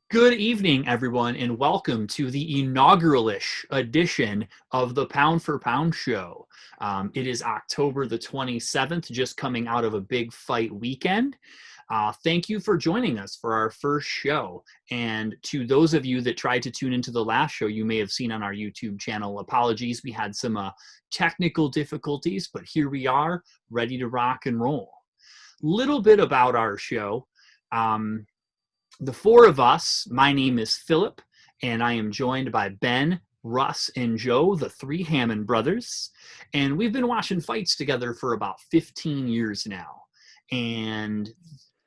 Good evening, everyone, and welcome to the inaugural-ish edition of the Pound for Pound show. It is October the 27th, just coming out of a big fight weekend. Thank you for joining us for our first show. And to those of you that tried to tune into the last show, you may have seen on our YouTube channel, apologies, we had some technical difficulties, but here we are, ready to rock and roll. Little bit about our show. The four of us, my name is Philip, and I am joined by Ben, Russ, and Joe, the three Hammond brothers. And we've been watching fights together for about 15 years now. And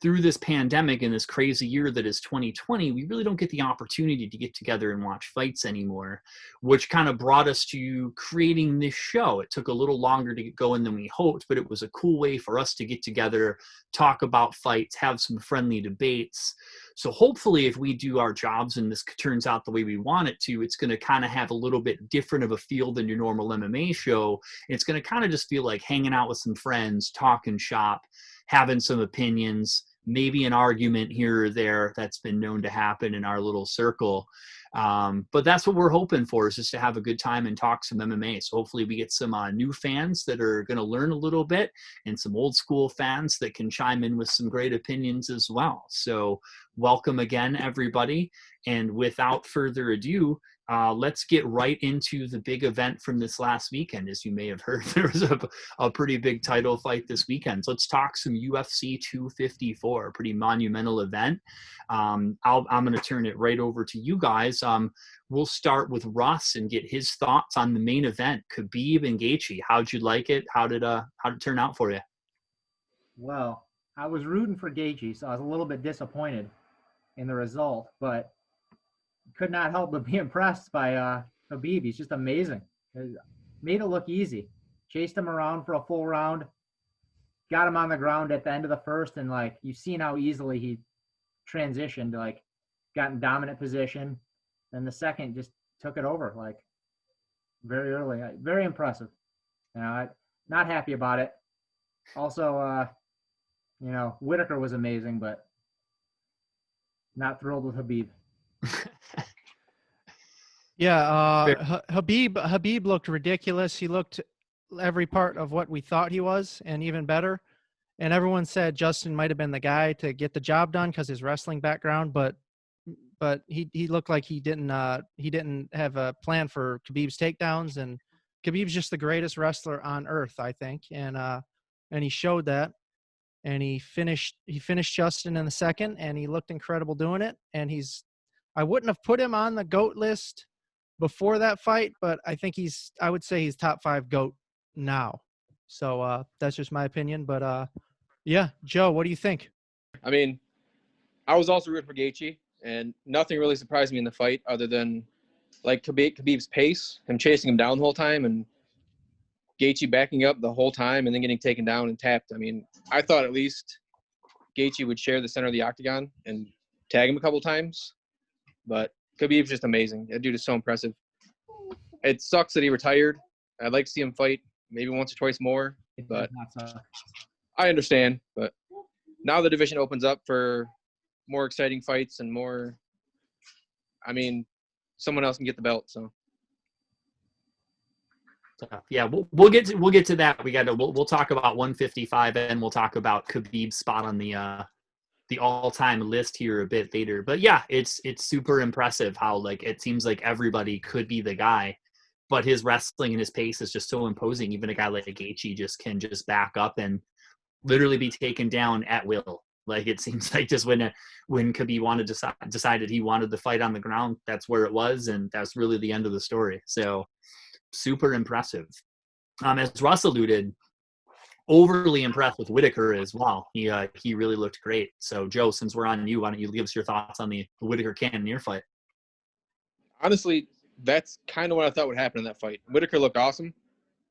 through this pandemic and this crazy year that is 2020, we really don't get the opportunity to get together and watch fights anymore, which kind of brought us to creating this show. It took a little longer to get going than we hoped, but it was a cool way for us to get together, talk about fights, have some friendly debates. So hopefully if we do our jobs and this turns out the way we want it to, it's going to kind of have a little bit different of a feel than your normal MMA show. It's going to kind of just feel like hanging out with some friends, talking shop, having some opinions, maybe an argument here or there. That's been known to happen in our little circle. But that's what we're hoping for, is just to have a good time and talk some MMA. So hopefully we get some new fans that are going to learn a little bit, and some old school fans that can chime in with some great opinions as well. So welcome again, everybody. And without further ado, let's get right into the big event from this last weekend. As you may have heard, there was a pretty big title fight this weekend. So let's talk some UFC 254, a pretty monumental event. I'm going to turn it right over to you guys. We'll start with Russ and get his thoughts on the main event, Khabib and Gaethje. How'd you like it? How did it turn out for you? Well, I was rooting for Gaethje, so I was a little bit disappointed in the result, but could not help but be impressed by Khabib. He's just amazing. Made it look easy. Chased him around for a full round. Got him on the ground at the end of the first, and like you've seen how easily he transitioned. Like got in dominant position. Then the second just took it over. Like very early. Very impressive. Not happy about it. Also, Whitaker was amazing, but not thrilled with Khabib. Yeah, Habib looked ridiculous. He looked every part of what we thought he was, and even better. And everyone said Justin might have been the guy to get the job done because his wrestling background, but he looked like he didn't have a plan for Khabib's takedowns. And Khabib's just the greatest wrestler on earth, I think, and he showed that. And he finished Justin in the second, and he looked incredible doing it. And I wouldn't have put him on the GOAT list before that fight, but I would say he's top 5 GOAT now. So that's just my opinion. But yeah, Joe, what do you think? I mean, I was also rooting for Gaethje, and nothing really surprised me in the fight other than like Khabib's pace, him chasing him down the whole time, and Gaethje backing up the whole time and then getting taken down and tapped. I mean, I thought at least Gaethje would share the center of the octagon and tag him a couple times, but Khabib's just amazing. That dude is so impressive. It sucks that he retired. I'd like to see him fight maybe once or twice more, but I understand. But now the division opens up for more exciting fights and more. I mean, someone else can get the belt. So yeah, we'll get to that. We'll talk about 155, and we'll talk about Khabib's spot on the all-time list here a bit later. But yeah, it's super impressive how like it seems like everybody could be the guy, but his wrestling and his pace is just so imposing. Even a guy like Gaethje just can back up and literally be taken down at will. Like it seems like just when Khabib decided he wanted the fight on the ground, that's where it was, and that's really the end of the story. So super impressive. As Russ alluded, overly impressed with Whitaker as well. He really looked great. So Joe, since we're on you, why don't you give us your thoughts on the Whitaker Cannonier fight? Honestly, that's kind of what I thought would happen in that fight. Whitaker looked awesome,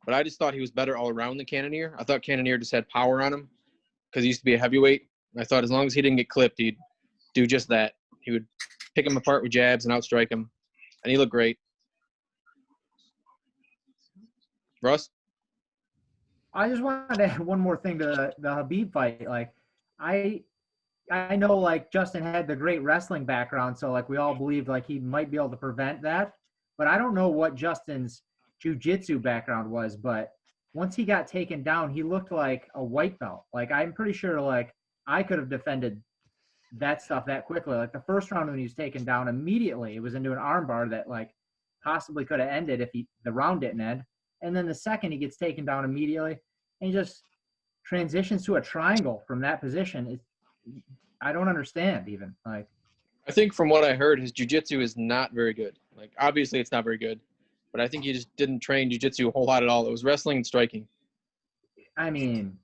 but I just thought he was better all around than Cannonier. I thought Cannonier just had power on him because he used to be a heavyweight. I thought as long as he didn't get clipped, he'd do just that. He would pick him apart with jabs and outstrike him, and he looked great. Russ? I just wanted to add one more thing to the Habib fight. Like, I I know like Justin had the great wrestling background, so like we all believed like he might be able to prevent that. But I don't know what Justin's jujitsu background was, but once he got taken down, he looked like a white belt. Like I'm pretty sure like I could have defended that stuff that quickly. Like the first round when he was taken down, immediately it was into an armbar that like possibly could have ended if the round didn't end. And then the second he gets taken down immediately, and he just transitions to a triangle from that position. I don't understand even. Like I think from what I heard, his jiu-jitsu is not very good. Like obviously it's not very good, but I think he just didn't train jiu-jitsu a whole lot at all. It was wrestling and striking. I mean,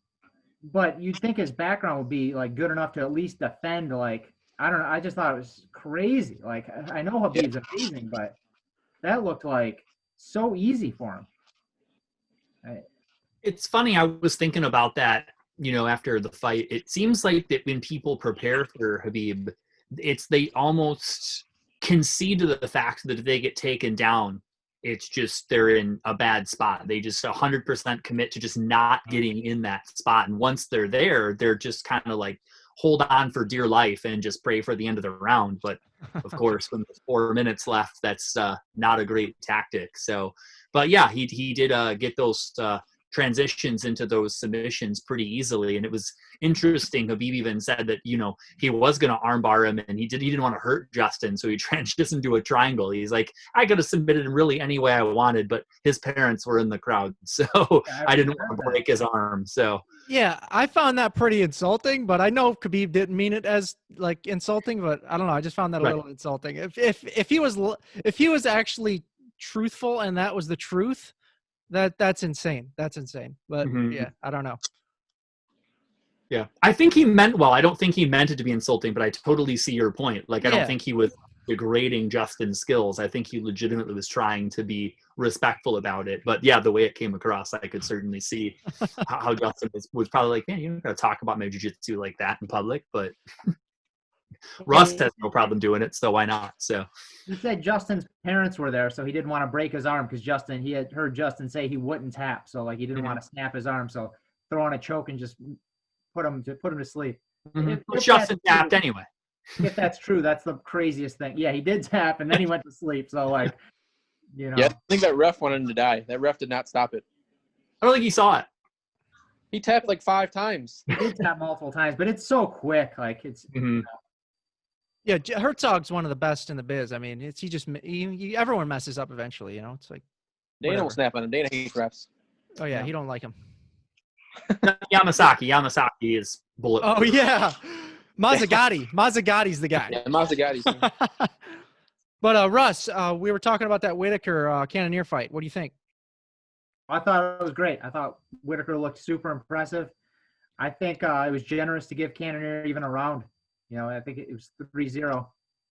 but you'd think his background would be like good enough to at least defend. Like I don't know. I just thought it was crazy. Like I know Habib's amazing, but that looked like so easy for him. It's funny. I was thinking about that, after the fight. It seems like that when people prepare for Habib, they almost concede to the fact that if they get taken down, it's just they're in a bad spot. They just 100% commit to just not getting in that spot. And once they're there, they're just kind of like hold on for dear life and just pray for the end of the round. But of course, when there's 4 minutes left, that's not a great tactic. So, but yeah, he did get those transitions into those submissions pretty easily. And it was interesting. Habib even said that, he was going to armbar him and he didn't want to hurt Justin. So he transitioned to a triangle. He's like, I could have submitted him really any way I wanted, but his parents were in the crowd. So I didn't want to break his arm. So yeah, I found that pretty insulting, but I know Khabib didn't mean it as like insulting, but I don't know. I just found that a little insulting. If he was actually truthful and that was the truth, that's insane. That's insane. But yeah, I don't know. Yeah, I think he meant well. I don't think he meant it to be insulting, but I totally see your point. Like, I don't think he was degrading Justin's skills. I think he legitimately was trying to be respectful about it. But yeah, the way it came across, I could certainly see how Justin was probably like, man, you don't got to talk about my jiu-jitsu like that in public. But Russ has no problem doing it, so why not? So he said Justin's parents were there, so he didn't want to break his arm because he had heard Justin say he wouldn't tap, so like he didn't want to snap his arm, so throw on a choke and just put him to sleep. But Justin tapped anyway. If that's true, that's the craziest thing. Yeah, he did tap and then he went to sleep. So like, Yeah, I think that ref wanted him to die. That ref did not stop it. I don't think he saw it. He tapped like 5 times. He did tap multiple times, but it's so quick. Like it's. Yeah, Herzog's one of the best in the biz. I mean, everyone messes up eventually. It's like Dana will snap on him. Dana hates refs. Oh yeah, he don't like him. Yamasaki is bullet. Oh yeah, Mazzagati's the guy. Yeah, Mazzagatti. But Russ, we were talking about that Whitaker Cannonier fight. What do you think? I thought it was great. I thought Whitaker looked super impressive. I think it was generous to give Cannonier even a round. I think it was 3-0.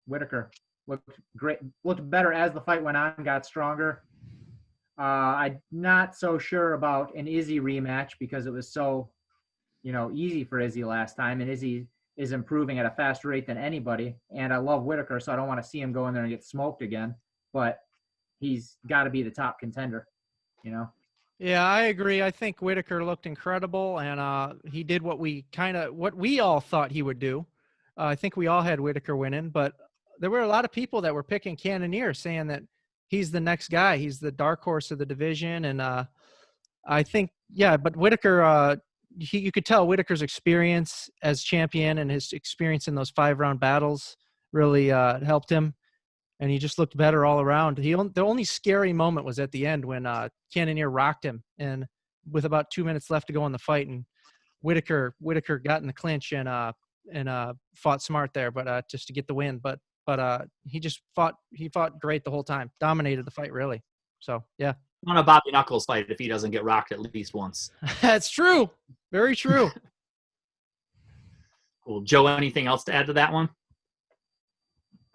Whitaker looked great, looked better as the fight went on, got stronger. I'm not so sure about an Izzy rematch because it was so, easy for Izzy last time, and Izzy is improving at a faster rate than anybody. And I love Whitaker, so I don't want to see him go in there and get smoked again. But he's got to be the top contender, Yeah, I agree. I think Whitaker looked incredible, and he did what we all thought he would do. I think we all had Whitaker winning, but there were a lot of people that were picking Cannonier, saying that he's the next guy. He's the dark horse of the division, and I think, but Whitaker, you could tell Whitaker's experience as champion and his experience in those 5-round battles really helped him, and he just looked better all around. The only scary moment was at the end when Cannonier rocked him, and with about 2 minutes left to go in the fight, and Whitaker got in the clinch and fought smart there, but just to get the win. But he fought great the whole time, dominated the fight really. So yeah. On a Bobby Knuckles fight if he doesn't get rocked at least once. That's true. Very true. Cool. Joe, anything else to add to that one?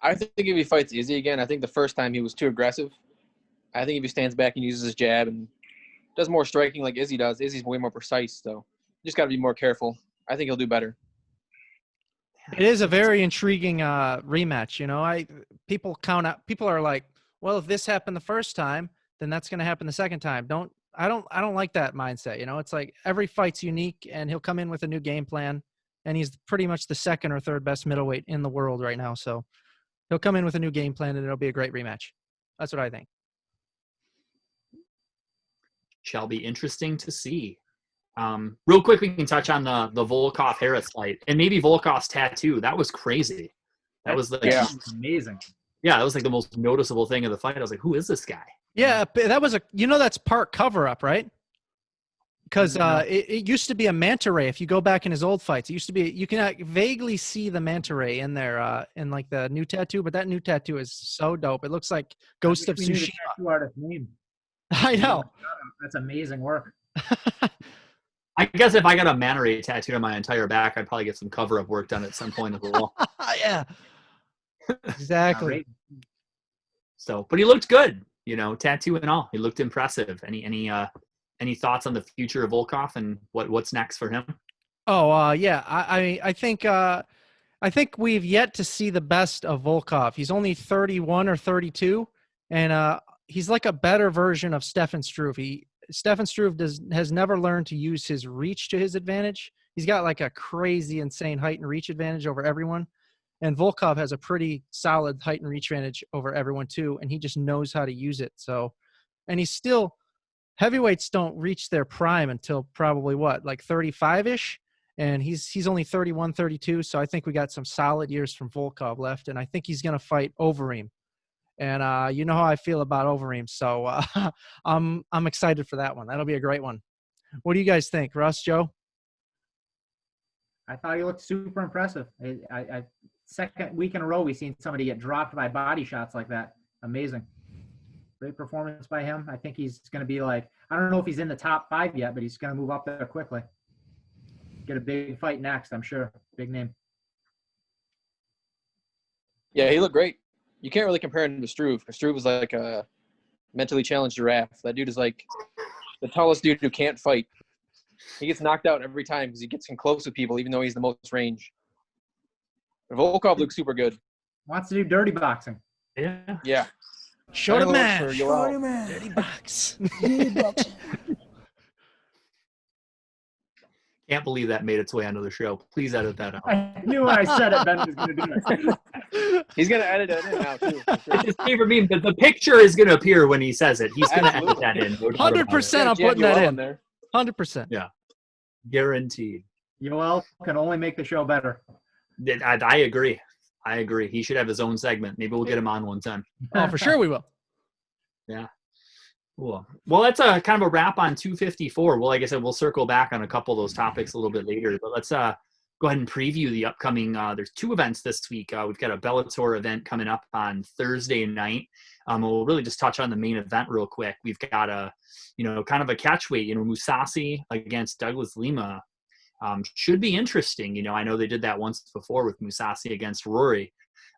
I think if he fights Izzy again, I think the first time he was too aggressive. I think if he stands back and uses his jab and does more striking like Izzy does, Izzy's way more precise. So just got to be more careful. I think he'll do better. It is a very intriguing rematch. People are like, well, if this happened the first time, then that's going to happen the second time. I don't like that mindset. It's like every fight's unique, and he'll come in with a new game plan, and he's pretty much the second or third best middleweight in the world right now. So he'll come in with a new game plan, and it'll be a great rematch. That's what I think. Shall be interesting to see. Real quick, we can touch on the Volkov Harris fight, and maybe Volkov's tattoo. That was crazy. That was like, Yeah. Amazing. yeah, that was like the most noticeable thing of the fight. I was like, who is this guy? Yeah, that was that's part cover up, right? Because No. it used to be a manta ray. If you go back in his old fights, it used to be, you can vaguely see the manta ray in there in like the new tattoo, but that new tattoo is so dope. It looks like Ghost I of wish we knew the Tsushima. tattoo artist's name. I know. That's amazing work. I guess if I got a manta ray tattooed on my entire back, I'd probably get some cover-up work done at some point as well. Yeah, exactly. Outrageous. So, but he looked good, tattoo and all. He looked impressive. Any thoughts on the future of Volkov and what's next for him? Oh, yeah. I think we've yet to see the best of Volkov. He's only 31 or 32, and he's like a better version of Stefan Struve. Stefan Struve has never learned to use his reach to his advantage. He's got like a crazy, insane height and reach advantage over everyone. And Volkov has a pretty solid height and reach advantage over everyone too, and he just knows how to use it. So, and he's still, heavyweights don't reach their prime until probably like 35-ish, and he's only 31, 32. So I think we got some solid years from Volkov left, and I think he's going to fight Overeem. And you know how I feel about Overeem, so I'm excited for that one. That'll be a great one. What do you guys think, Russ, Joe? I thought he looked super impressive. I second week in a row we've seen somebody get dropped by body shots like that. Amazing. Great performance by him. I think he's going to be like, I don't know if he's in the top 5 yet, but he's going to move up there quickly. Get a big fight next, I'm sure. Big name. Yeah, he looked great. You can't really compare him to Struve. Struve was like a mentally challenged giraffe. That dude is like the tallest dude who can't fight. He gets knocked out every time because he gets in close with people, even though he's the most range. Volkov looks super good. Wants to do dirty boxing. Yeah. Yeah. Show the man. Yoel. Dirty box. Can't believe that made its way onto the show. Please edit that out. I knew when I said it, Ben was going to do it. He's going to edit it in now, too. for sure. It's his favorite meme, but the picture is going to appear when he says it. He's going to edit that in. No doubt about it. 100%. I'm Jam putting that Yoel in. there. 100%. Guaranteed. Yoel can only make the show better. I agree. He should have his own segment. Maybe we'll get him on one time. Oh, for sure we will. Yeah. Cool. Well, that's a kind of a wrap on 254. Well, like I said, we'll circle back on a couple of those topics a little bit later. But let's go ahead and preview the upcoming. There's 2 events this week. We've got a Bellator event coming up on Thursday night. We'll really just touch on the main event real quick. We've got a, kind of a catchweight. Mousasi against Douglas Lima. Should be interesting. I know they did that once before with Mousasi against Rory.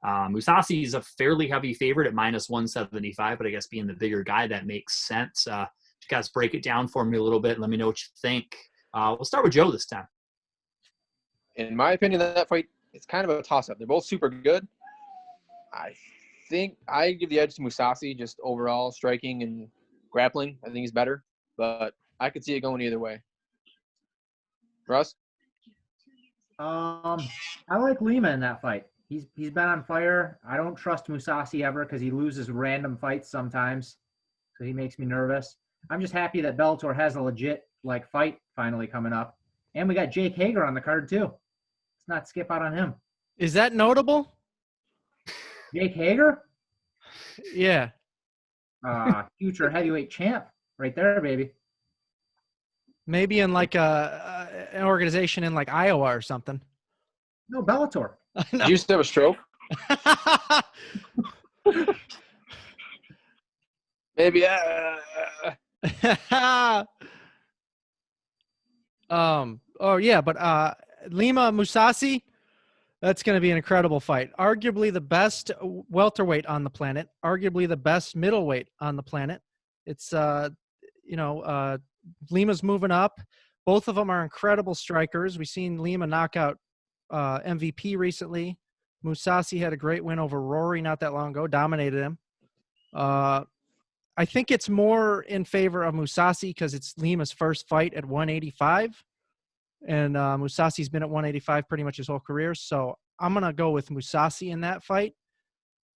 Mousasi is a fairly heavy favorite at -175, but I guess being the bigger guy, that makes sense. You guys break it down for me a little bit and let me know what you think. We'll start with Joe this time. In my opinion, that fight, it's kind of a toss-up. They're both super good. I think I give the edge to Mousasi, just overall striking and grappling. I think he's better, but I could see it going either way. Russ? I like Lima in that fight. He's been on fire. I don't trust Mousasi ever because he loses random fights sometimes, so he makes me nervous. I'm just happy that Bellator has a legit fight finally coming up, and we got Jake Hager on the card too. Let's not skip out on him. Is that notable? Jake Hager, Yeah. future heavyweight champ, right there, baby. Maybe in like an organization in like Iowa or something. No, Bellator. Did you used to have a stroke? Maybe. Oh yeah, but Lima Mousasi, that's going to be an incredible fight. Arguably the best welterweight on the planet, arguably the best middleweight on the planet. It's Lima's moving up. Both of them are incredible strikers. We've seen Lima knock out MVP recently. Mousasi had a great win over Rory not that long ago, dominated him. I think it's more in favor of Mousasi because it's Lima's first fight at 185. and Musasi's been at 185 pretty much his whole career. So I'm going to go with Musasi in that fight.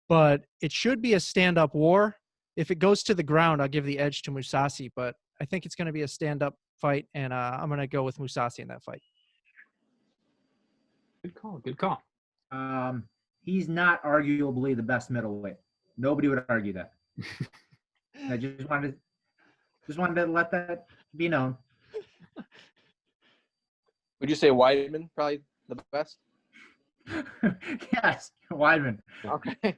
But it should be a stand-up war. If it goes to the ground, I'll give the edge to Musasi. But I think it's going to be a stand-up fight, and I'm going to go with Musasi in that fight. Good call. Good call. He's not arguably the best middleweight. Nobody would argue that. I just wanted to let that be known. Would you say Weidman probably the best? Yes, Weidman. Okay.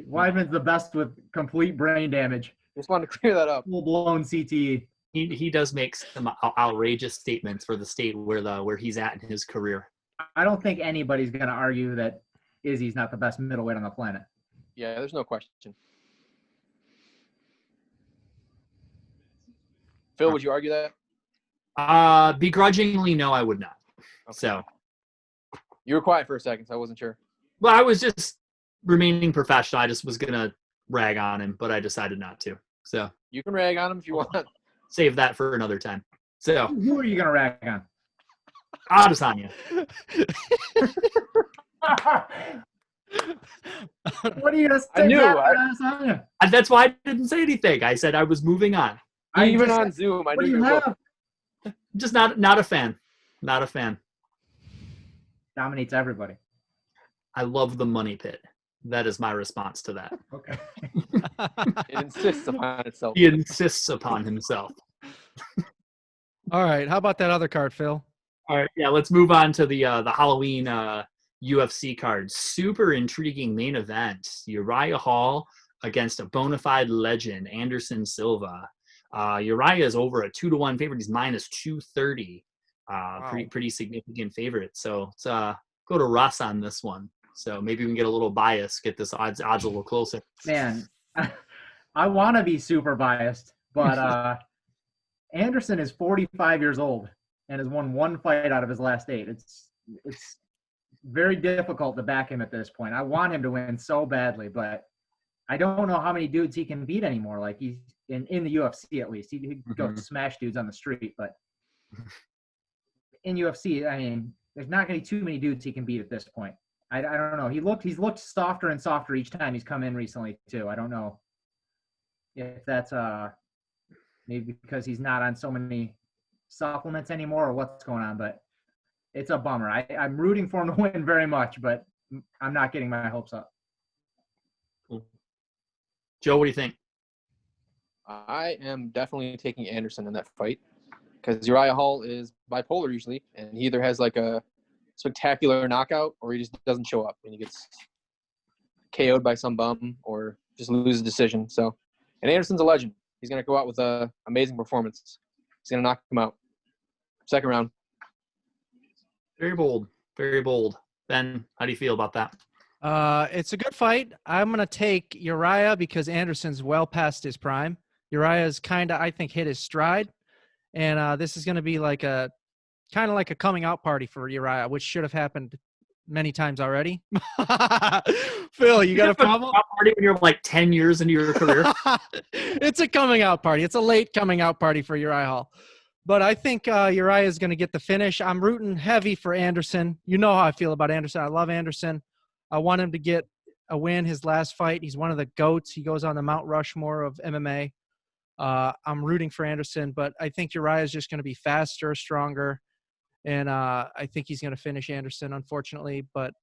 Weidman's the best with complete brain damage. Just wanted to clear that up. Full-blown CTE. He does make some outrageous statements for the state where he's at in his career. I don't think anybody's going to argue that Izzy's not the best middleweight on the planet. Yeah, there's no question. Phil, would you argue that? Begrudgingly, no, I would not. Okay. So, You were quiet for a second, so I wasn't sure. well, I was just remaining professional. I just was gonna rag on him, but I decided not to. So, You can rag on him if you want. save that for another time. So, Who are you going to rag on? Adesanya. What are you going to say? I knew. That's why I didn't say anything. I said I was moving on. Even on Zoom, I What knew do you you were. have? Just not a fan. Not a fan. Dominates everybody. I love the money pit. That is my response to that. Okay. It insists upon itself. He insists upon himself. All right. How about that other card, Phil? All right, yeah, let's move on to the Halloween UFC card. Super intriguing main event. Uriah Hall against a bona fide legend, Anderson Silva. Uriah is over a 2-1 favorite. He's minus 230. Wow. Pretty significant favorite. So let's go to Russ on this one. So maybe we can get a little bias, get this odds a little closer. Man, I want to be super biased, but Anderson is 45 years old and has won one fight out of his last 8. It's very difficult to back him at this point. I want him to win so badly, but I don't know how many dudes he can beat anymore. Like he's in the UFC at least. He could go smash dudes on the street, but in UFC, I mean, there's not going to be too many dudes he can beat at this point. I don't know. He's looked softer and softer each time he's come in recently too. I don't know if that's maybe because he's not on so many supplements anymore or what's going on, but it's a bummer. I'm rooting for him to win very much, but I'm not getting my hopes up. Cool. Joe, what do you think? I am definitely taking Anderson in that fight because Uriah Hall is bipolar usually, and he either has like a spectacular knockout or he just doesn't show up and he gets KO'd by some bum or just loses decision. So, and Anderson's a legend. He's going to go out with an amazing performance. He's going to knock him out. Second round. Very bold. Very bold. Ben, how do you feel about that? It's a good fight. I'm going to take Uriah because Anderson's well past his prime. Uriah's kind of, I think, hit his stride. And this is going to be like a kind of like a coming out party for Uriah, which should have happened many times already. Phil, you got a problem? Party when you're like 10 years into your career? It's a coming out party. It's a late coming out party for Uriah Hall. But I think Uriah is going to get the finish. I'm rooting heavy for Anderson. You know how I feel about Anderson. I love Anderson. I want him to get a win his last fight. He's one of the GOATs. He goes on the Mount Rushmore of MMA. I'm rooting for Anderson, but I think Uriah is just going to be faster, stronger. And I think he's going to finish Anderson, unfortunately. But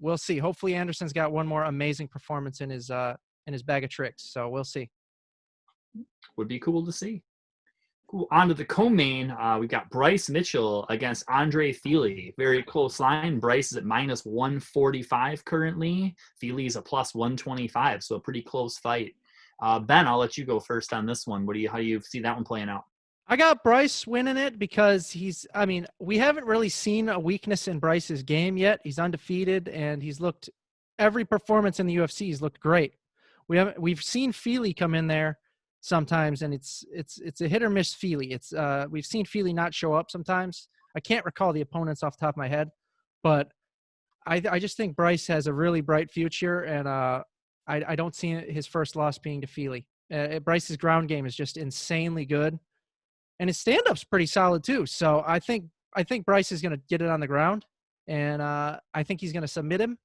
we'll see. Hopefully Anderson's got one more amazing performance in his bag of tricks. So we'll see. Would be cool to see. Cool. On to the co-main. We got Bryce Mitchell against Andre Fili. Very close line. Bryce is at minus 145 currently. Fili is a plus 125, so a pretty close fight. Ben, I'll let you go first on this one. How do you see that one playing out? I got Bryce winning it because we haven't really seen a weakness in Bryce's game yet. He's undefeated and he's looked every performance in the UFC. He's looked great. We've seen Fili come in there sometimes and it's a hit or miss Fili. We've seen Fili not show up sometimes. I can't recall the opponents off the top of my head, but I just think Bryce has a really bright future and I don't see his first loss being to Fili. Bryce's ground game is just insanely good. And his stand-up's pretty solid too. So I think I think Bryce is going to get it on the ground, and I think he's going to submit him.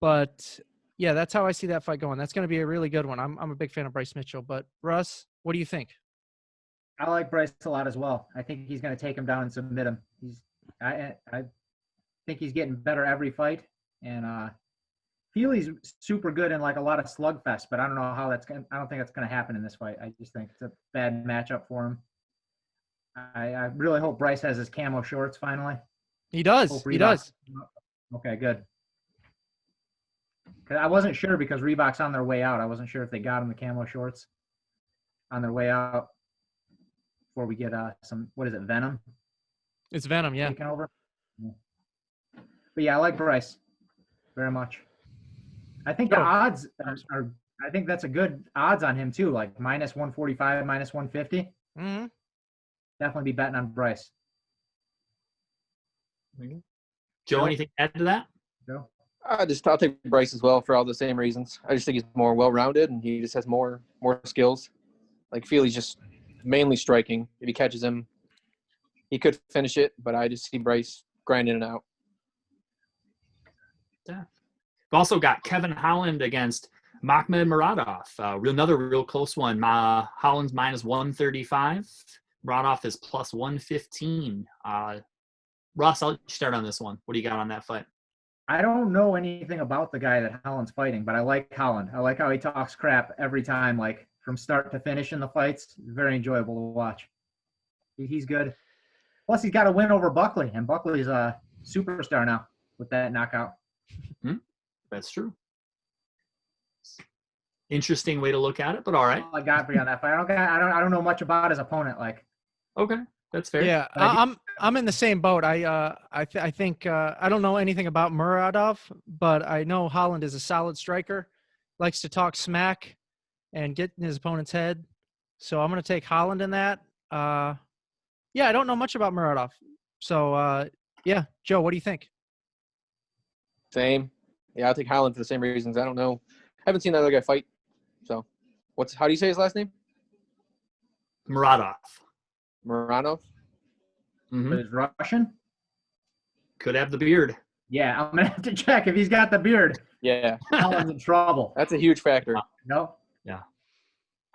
But yeah, that's how I see that fight going. That's going to be a really good one. I'm a big fan of Bryce Mitchell. But Russ, what do you think? I like Bryce a lot as well. I think he's going to take him down and submit him. I think he's getting better every fight, and Feely's super good in like a lot of slugfest, but I don't know how I don't think that's going to happen in this fight. I just think it's a bad matchup for him. I really hope Bryce has his camo shorts finally. He does. He does. Okay, good. 'Cause I wasn't sure because Reebok's on their way out. I wasn't sure if they got him the camo shorts on their way out before we get some, what is it, Venom It's Venom, yeah. taking over. Yeah. But yeah, I like Bryce very much. I think the odds are I think that's a good odds on him too, like minus 145, minus 150. Mm-hmm. Definitely be betting on Bryce. Joe, anything to add to that? Joe? I'll take Bryce as well for all the same reasons. I just think he's more well-rounded and he just has more skills. Like Feely's just mainly striking. If he catches him, he could finish it, but I just see Bryce grinding it out. Yeah. We've also got Kevin Holland against Makhmed Muradov. Another real close one. Holland's minus 135. Muradov is plus 115. Russ, I'll let you start on this one. What do you got on that fight? I don't know anything about the guy that Holland's fighting, but I like Holland. I like how he talks crap every time, like from start to finish in the fights. Very enjoyable to watch. He's good. Plus, he's got a win over Buckley, and Buckley's a superstar now with that knockout. That's true. Interesting way to look at it, but all right. All I got for you on that fight. I don't know much about his opponent. Like, Okay, that's fair. Yeah, I'm in the same boat. I think I don't know anything about Muradov, but I know Holland is a solid striker, likes to talk smack and get in his opponent's head. So I'm going to take Holland in that. Yeah, I don't know much about Muradov. So yeah, Joe, what do you think? Same. Yeah, I'll take Holland for the same reasons. I don't know. I haven't seen that other guy fight. So how do you say his last name? Muradov. Muradov? Mhm. but is Russian? Could have the beard. Yeah, I'm gonna have to check if he's got the beard. Yeah. Holland's in trouble. That's a huge factor. No.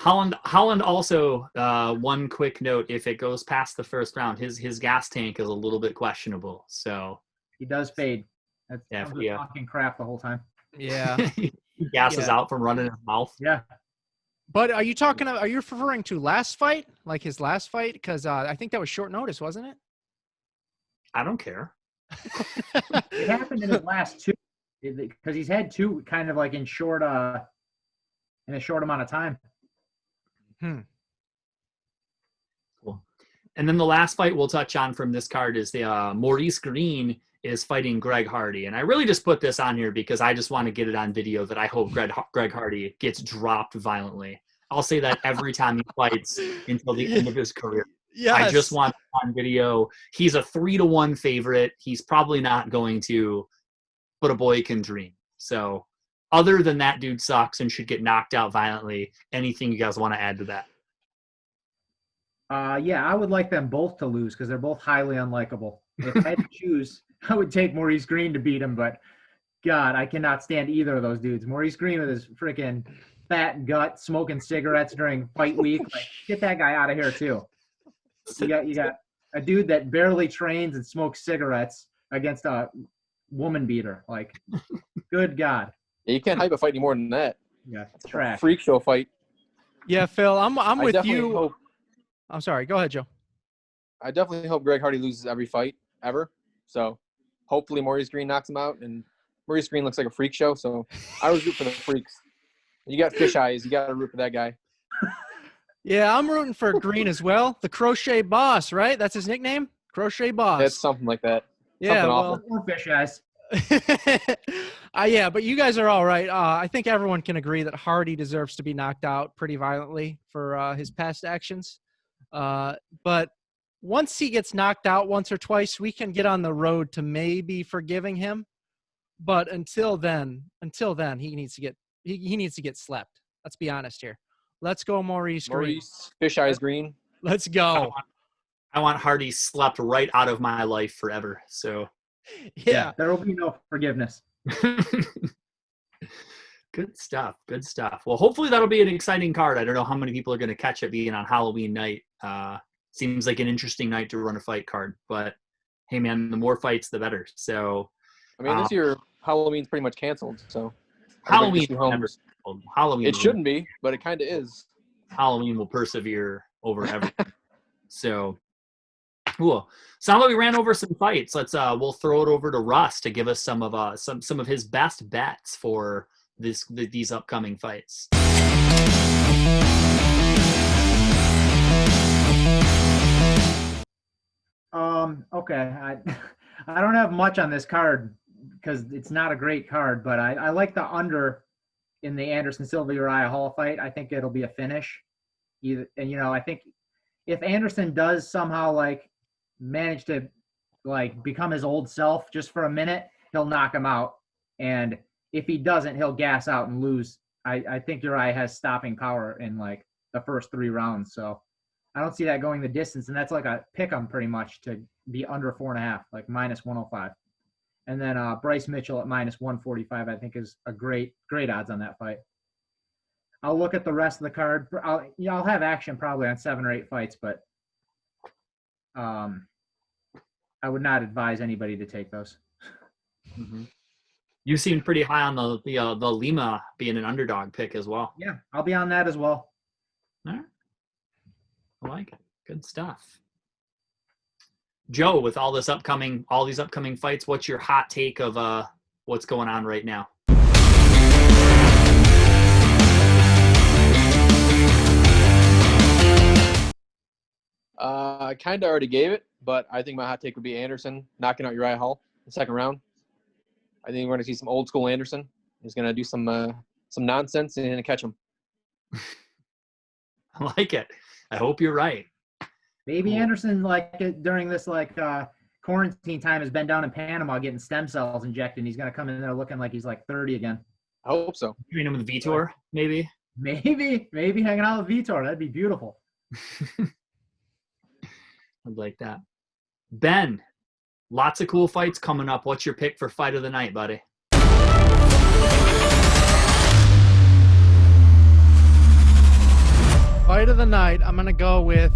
Holland also, one quick note, if it goes past the first round, his gas tank is a little bit questionable. So He does fade. I'm just talking crap the whole time. Yeah. he gasses out from running his mouth. Yeah. But are you referring to last fight? Like his last fight? Because I think that was short notice, wasn't it? I don't care. It happened in his last two because he's had two kind of like in a short amount of time. Cool. And then the last fight we'll touch on from this card is the Maurice Green is fighting Greg Hardy. And I really just put this on here because I just want to get it on video that I hope Greg Hardy gets dropped violently. I'll say that every time he fights until the end of his career. Yes. I just want it on video. He's a 3-1 favorite. He's probably not going to, but a boy can dream. So other than that dude sucks and should get knocked out violently, anything you guys want to add to that? Yeah, I would like them both to lose because they're both highly unlikable. If I had to choose, I would take Maurice Green to beat him, but God, I cannot stand either of those dudes. Maurice Green with his freaking fat gut, smoking cigarettes during fight week. Like, get that guy out of here too. You got a dude that barely trains and smokes cigarettes against a woman beater. Like, good God. Yeah, you can't hype a fight any more than that. Yeah, it's It's a trash. freak show fight. Yeah, Phil, I'm I with definitely you. hope- I'm sorry. Go ahead, Joe. I definitely hope Greg Hardy loses every fight ever. So hopefully Maurice Green knocks him out. And Maurice Green looks like a freak show. So I was root for the freaks. You got fish eyes. You got to root for that guy. Yeah, I'm rooting for Green as well. The Crochet Boss, right? That's his nickname? Crochet Boss. That's something like that. Yeah, something well, More fish eyes. yeah, but you guys are all right. I think everyone can agree that Hardy deserves to be knocked out pretty violently for his past actions. But once he gets knocked out once or twice, we can get on the road to maybe forgiving him. But until then, he needs to get slept. Let's be honest here. Let's go, Maurice Green. Maurice Fish Eyes Green. Let's go. I want Hardy slept right out of my life forever. So Yeah. There will be no forgiveness. good stuff. Good stuff. Well, hopefully that'll be an exciting card. I don't know how many people are going to catch it being on Halloween night. Seems like an interesting night to run a fight card, but hey man, the more fights, the better. So I mean, this year Halloween's pretty much canceled, so Halloween everybody can never. stay home. Halloween. It shouldn't be, but it kind of is. Halloween will persevere over everything. So cool. Sound like we ran over some fights. We'll throw it over to Russ to give us some of his best bets for these upcoming fights. Okay. I don't have much on this card because it's not a great card, but I like the under in the Anderson Silva Uriah Hall fight. I think it'll be a finish. And I think if Anderson does somehow like manage to like become his old self just for a minute, he'll knock him out. And if he doesn't, he'll gas out and lose. I think Uriah has stopping power in like the first 3 rounds. So I don't see that going the distance. And that's like a pick 'em pretty much to be under 4.5, like minus 105. And then Bryce Mitchell at minus 145, I think is a great odds on that fight. I'll look at the rest of the card. I'll have action probably on 7 or 8 fights, but I would not advise anybody to take those. Mm-hmm. You seem pretty high on the Lima being an underdog pick as well. Yeah, I'll be on that as well. All right. I like it. Good stuff. Joe, with all these upcoming fights, what's your hot take of what's going on right now? I kind of already gave it, but I think my hot take would be Anderson knocking out Uriah Hall in the second round. I think we're going to see some old school Anderson. He's going to do some nonsense and gonna catch him. I like it. I hope you're right. Maybe Cool. Anderson, like during this quarantine time, has been down in Panama getting stem cells injected. And he's going to come in there looking like he's like 30 again. I hope so. Doing him with Vitor, maybe. Maybe hanging out with Vitor. That'd be beautiful. I'd like that. Ben, lots of cool fights coming up. What's your pick for fight of the night, buddy? Fight of the night, I'm going to go with,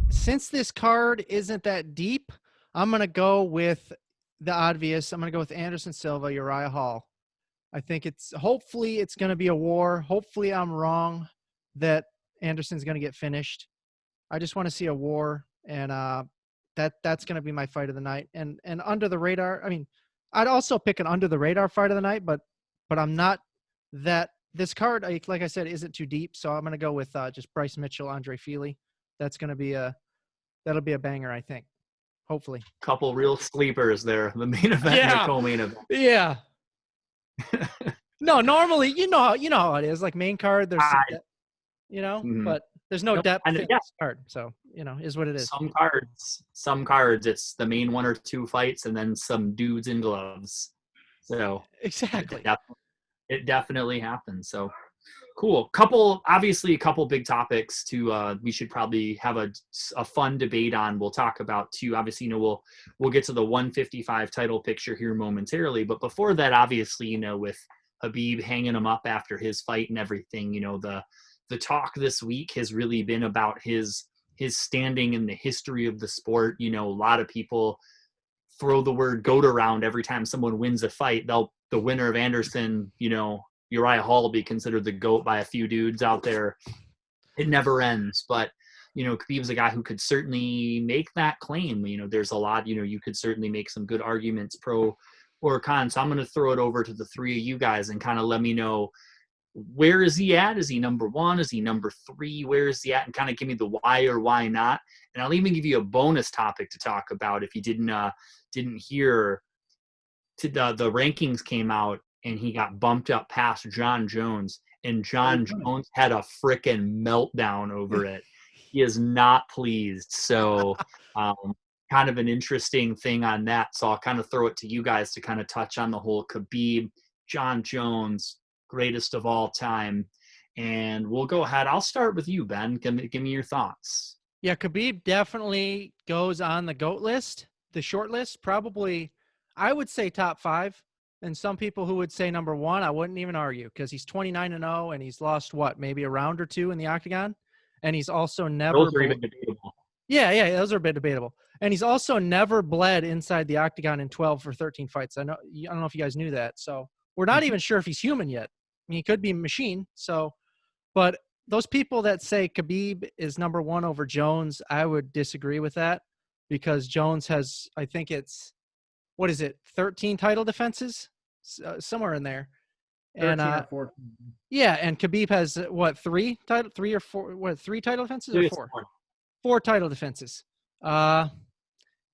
since this card isn't that deep, I'm going to go with the obvious. I'm going to go with Anderson Silva, Uriah Hall. I think hopefully it's going to be a war. Hopefully I'm wrong that Anderson's going to get finished. I just want to see a war, and that's going to be my fight of the night. And under the radar, I mean, I'd also pick an under the radar fight of the night, but I'm not that. This card, like I said, isn't too deep, so I'm going to go with just Bryce Mitchell, Andre Feely. That'll be a banger, I think. Hopefully. Couple real sleepers there. The main event and the co-main event. Yeah. No, normally you know how it is. Like main card, there's but there's no depth in this card, so is what it is. Some cards, it's the main 1 or 2 fights, and then some dudes in gloves. So exactly. It definitely happens. So cool. A couple big topics we should probably have a fun debate on. We'll talk about too. Obviously, we'll get to the 155 title picture here momentarily. But before that, obviously, with Khabib hanging him up after his fight and everything, the talk this week has really been about his standing in the history of the sport. A lot of people throw the word GOAT around every time someone wins a fight. The winner of Anderson, Uriah Hall will be considered the GOAT by a few dudes out there. It never ends. But, Khabib's a guy who could certainly make that claim. There's a lot, you could certainly make some good arguments pro or con. So I'm going to throw it over to the 3 of you guys and kind of let me know, where is he at? Is he number 1? Is he number 3? Where is he at? And kind of give me the why or why not. And I'll even give you a bonus topic to talk about if you didn't hear. The rankings came out and he got bumped up past John Jones, and John Jones had a freaking meltdown over it. He is not pleased. So kind of an interesting thing on that. So I'll kind of throw it to you guys to kind of touch on the whole Khabib, John Jones, greatest of all time. And we'll go ahead. I'll start with you, Ben. Give me your thoughts. Yeah, Khabib definitely goes on the GOAT list, the short list, probably, I would say top 5. And some people who would say number 1, I wouldn't even argue because he's 29-0 and he's lost what, maybe a round or 2 in the octagon. And he's also never, Those are even debatable. yeah, those are a bit debatable. And he's also never bled inside the octagon in 12 or 13 fights. I don't know if you guys knew that. So we're not even sure if he's human yet. I mean, he could be a machine. So, but those people that say Khabib is number 1 over Jones, I would disagree with that because Jones has, I think it's, what is it, 13 title defenses, somewhere in there. 13 And or 14. yeah, and Khabib has what, 3 title defenses or 4? 4 title defenses.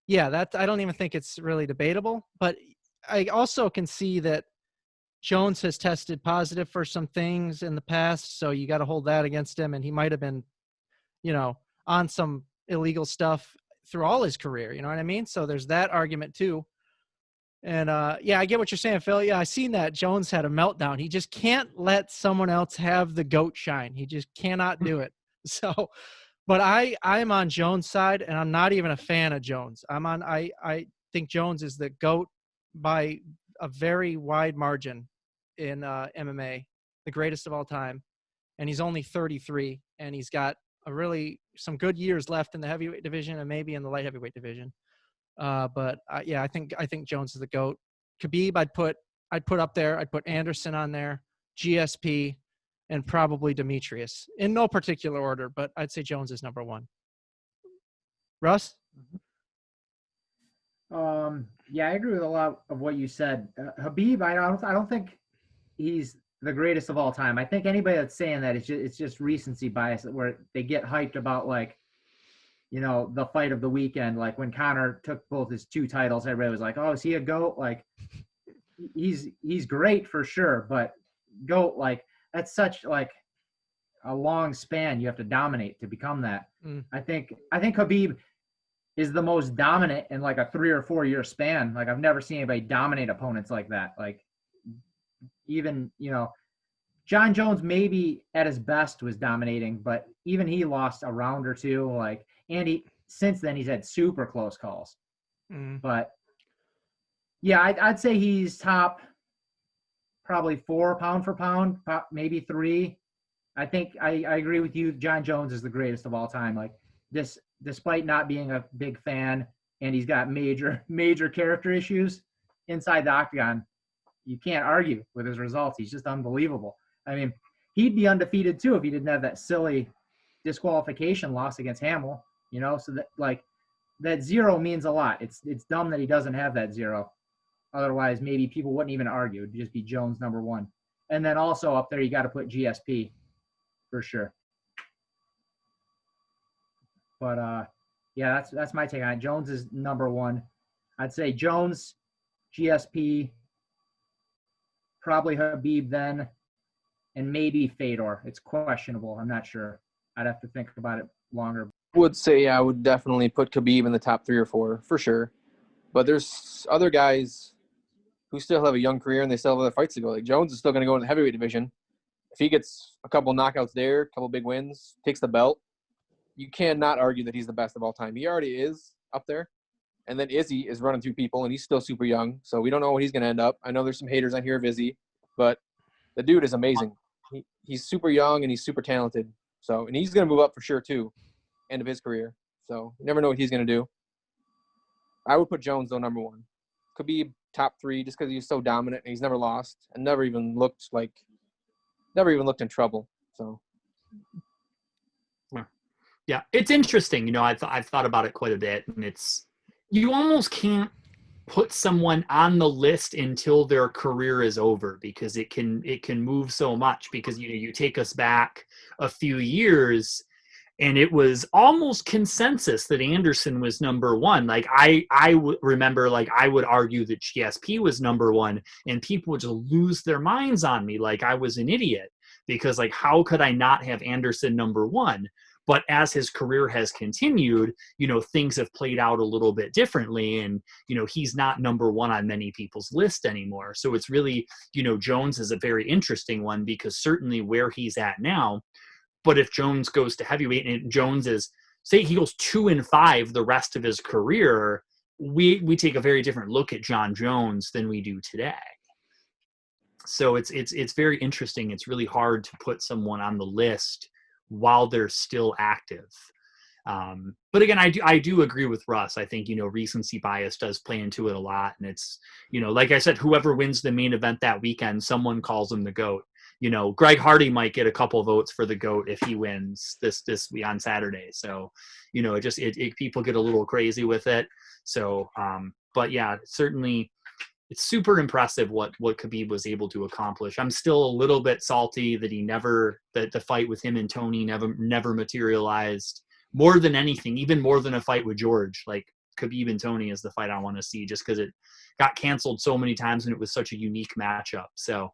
Yeah, that I don't even think it's really debatable. But I also can see that Jones has tested positive for some things in the past, so you got to hold that against him. And he might have been, on some illegal stuff through all his career. You know what I mean? So there's that argument too. And yeah, I get what you're saying, Phil. Yeah, I seen that Jones had a meltdown. He just can't let someone else have the GOAT shine. He just cannot do it. So, but I'm on Jones' side, and I'm not even a fan of Jones. I think Jones is the GOAT by a very wide margin in MMA, the greatest of all time. And he's only 33, and he's got some good years left in the heavyweight division and maybe in the light heavyweight division. But yeah, I think Jones is the GOAT. Khabib, I'd put up there. I'd put Anderson on there, GSP, and probably Demetrius in no particular order, but I'd say Jones is number 1. Russ? Yeah, I agree with a lot of what you said. Habib, I don't think he's the greatest of all time. I think anybody that's saying that it's just recency bias where they get hyped about like, the fight of the weekend. Like when Conor took both his 2 titles, everybody was like, "Oh, is he a GOAT?" Like he's great for sure, but GOAT, like that's such like a long span. You have to dominate to become that. I think Habib is the most dominant in like a 3 or 4 year span. Like I've never seen anybody dominate opponents like that. Like even, John Jones maybe at his best was dominating, but even he lost a round or 2. Like, and since then he's had super close calls. But yeah, I'd say he's top probably 4 pound for pound, maybe 3. I think I agree with you. John Jones is the greatest of all time. Like this, despite not being a big fan, and he's got major character issues inside the octagon, you can't argue with his results. He's just unbelievable. I mean, he'd be undefeated too if he didn't have that silly disqualification loss against Hamill. So that like that 0 means a lot. It's dumb that he doesn't have that 0. Otherwise, maybe people wouldn't even argue. It'd just be Jones number 1. And then also up there, you got to put GSP for sure. But yeah, that's my take on it. Jones is number 1. I'd say Jones, GSP, probably Habib then, and maybe Fedor. It's questionable. I'm not sure. I'd have to think about it longer. Would say I would definitely put Khabib in the top 3 or 4 for sure. But there's other guys who still have a young career and they still have other fights to go. Like Jones is still going to go in the heavyweight division. If he gets a couple knockouts there, a couple big wins, takes the belt, you cannot argue that he's the best of all time. He already is up there. And then Izzy is running through people, and he's still super young. So we don't know what he's going to end up. I know there's some haters on here of Izzy, but the dude is amazing. He's super young, and he's super talented. So, and he's going to move up for sure, too, end of his career. So you never know what he's going to do. I would put Jones, though, number 1. Khabib, top 3, just because he's so dominant, and he's never lost and never even looked in trouble. So. Yeah, it's interesting. I've thought about it quite a bit, and you almost can't put someone on the list until their career is over because it can move so much. Because you take us back a few years, and it was almost consensus that Anderson was number 1. Like I remember, like I would argue that GSP was number 1, and people would just lose their minds on me, like I was an idiot because like how could I not have Anderson number 1? But as his career has continued, things have played out a little bit differently. And, he's not number 1 on many people's list anymore. So it's really, Jones is a very interesting one because certainly where he's at now. But if Jones goes to heavyweight and Jones is, say he goes 2-5 the rest of his career, we take a very different look at John Jones than we do today. So it's very interesting. It's really hard to put someone on the list while they're still active. But again, I do agree with Russ. I think, recency bias does play into it a lot. And it's, like I said, whoever wins the main event that weekend, someone calls him the GOAT. Greg Hardy might get a couple votes for the GOAT if he wins this week on Saturday. So, people get a little crazy with it. So, but yeah, certainly it's super impressive what Khabib was able to accomplish. I'm still a little bit salty that that the fight with him and Tony never materialized. More than anything, even more than a fight with George, like Khabib and Tony is the fight I want to see, just because it got canceled so many times and it was such a unique matchup. So